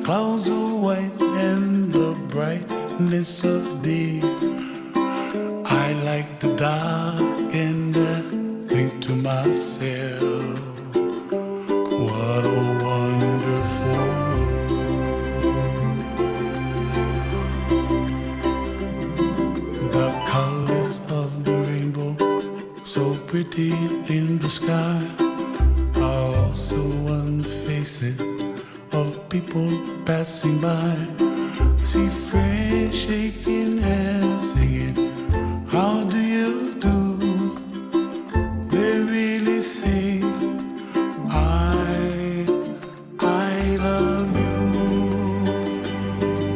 clouds are white and the brightness of day. I like the dark and I think to myself, what a wonderful world. The colors of the rainbow, so pretty in the sky, are also on the faces of people passing by. I see friends shaking hands, singing, how do you do? They really say, I love you.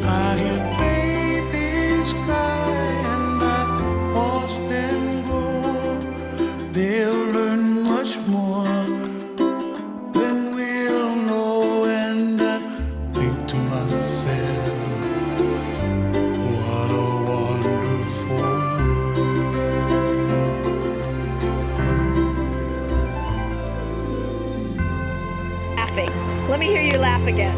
I hear babies cry and I watch them go. They'll learn much more than we'll know, and I think to myself, what a wonderful world. Laughing. Let me hear you laugh again.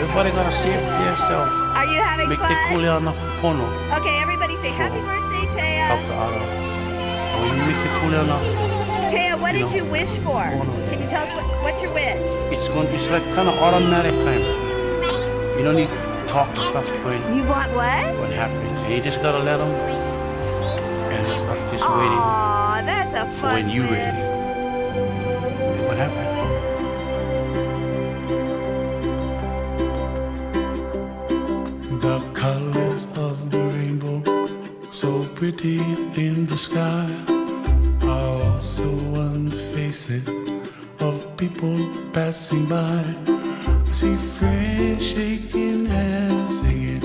Everybody gotta see it for yourself. Are you having Make fun? the kuleana pono. Okay, everybody say happy birthday, Taya. Kapta ara. When you make the kuleana, Taya, what You did know, you wish for? hold on. Can you tell us what's your wish? it's like kind of automatic kind of. You don't need to talk to stuff going You want what? happen. And you just gotta let them, and the stuff just waiting Aw, that's a for fun when you wish. ready. And what happened? The colors of the rainbow, so pretty in the sky, are also on the faces of people passing by. I see friends shaking hands, singing,